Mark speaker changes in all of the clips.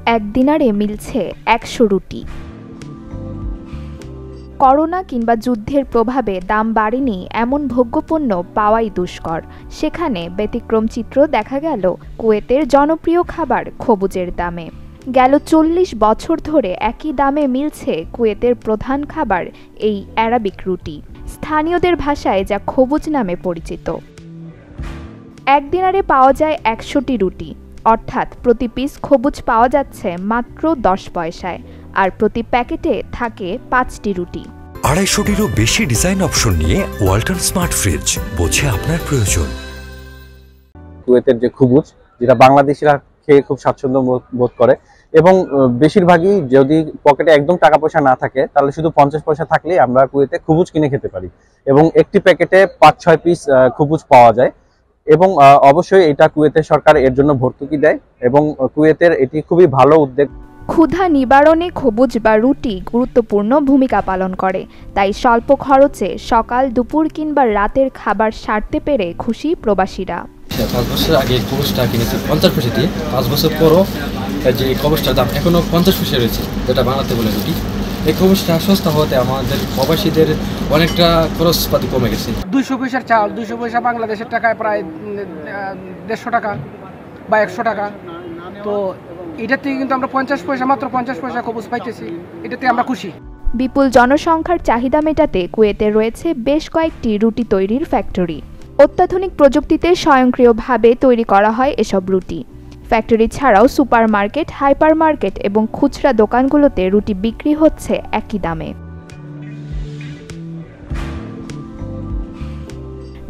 Speaker 1: এক দিনারে মিলছে ১০০ রুটি। করোনা কিংবা যুদ্ধের প্রভাবে দাম বাড়েনি এমন ভোগ্যপণ্য পাওয়াই দুষ্কর। সেখানে ব্যতিক্রম চিত্র দেখা গেল কুয়েতের জনপ্রিয় খাবার খবুজের দামে। গেল ৪০ বছর ধরে একই দামে মিলছে কুয়েতের প্রধান খাবার এই অ্যারাবিক রুটি। স্থানীয়দের ভাষায় যা খবুজ নামে পরিচিত। এক দিনারে পাওয়া যায় ১০০টি রুটি, অর্থাৎ প্রতি পিস খবুজ পাওয়া যাচ্ছে মাত্র ১০ পয়সায়, আর প্রতি প্যাকেটে থাকে ৫টি রুটি।
Speaker 2: ২৫০টিরও বেশি ডিজাইন অপশন নিয়ে ওয়ালটন স্মার্ট ফ্রিজ, বোঝে আপনার প্রয়োজন।
Speaker 3: কুয়েতের যে খবুজ, যেটা বাংলাদেশিরা খেয়ে খুব স্বাচ্ছন্দ্য বোধ করে, এবং বেশিরভাগই যদি পকেটে একদম টাকা পয়সা না থাকে তাহলে শুধু ৫০ পয়সা থাকলেই আমরা কুয়েতে খবুজ কিনে খেতে পারি, এবং একটি প্যাকেটে ৫-৬ পিস খবুজ পাওয়া যায়। এবং অবশ্যই এটা কুয়েতের সরকার এর জন্য ভর্তুকি দেয়, এবং কুয়েতের এটি খুবই ভালো উদ্যোগ।
Speaker 1: ক্ষুধা নিবারণে খবুজ বা রুটি গুরুত্বপূর্ণ ভূমিকা পালন করে, তাই স্বল্প খরচে সকাল, দুপুর কিংবা রাতের খাবার সারতে পেরে খুশি প্রবাসীরা।
Speaker 4: ৫ বছর আগে খবুজটা কিনেছি ৫০ পয়সা দিয়ে, ৫ বছর পরও যে খবুজটার দাম এখনো ৫০ পয়সা রয়েছে, যেটা বাংলাতে বলে রুটি। এই খবুজটা সস্তা হতে আমাদের প্রবাসীদের অনেকটা খরচপাতি কমে গেছে।
Speaker 5: ২০০ পয়সার চাল, ২০০ পয়সা বাংলাদেশের টাকায় প্রায় ১৫০ টাকা বা ১০০ টাকা। তো এটার থেকে কিন্তু আমরা ৫০ পয়সা, মাত্র ৫০ পয়সা খবুজ পাইতেছি, এটাতে আমরা খুশি।
Speaker 1: বিপুল জনসংখ্যার চাহিদা মেটাতে কুয়েতে রয়েছে বেশ কয়েকটি রুটি তৈরির ফ্যাক্টরি। অত্যাধুনিক প্রযুক্তিতে স্বয়ংক্রিয়ভাবে তৈরি করা হয় এসব রুটি। ফ্যাক্টরি ছাড়াও সুপার মার্কেট, হাইপার মার্কেট এবং খুচরা দোকানগুলোতে রুটি বিক্রি হচ্ছে একই দামে।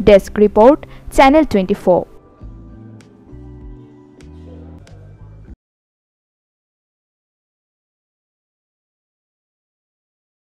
Speaker 1: Desk report, channel 24।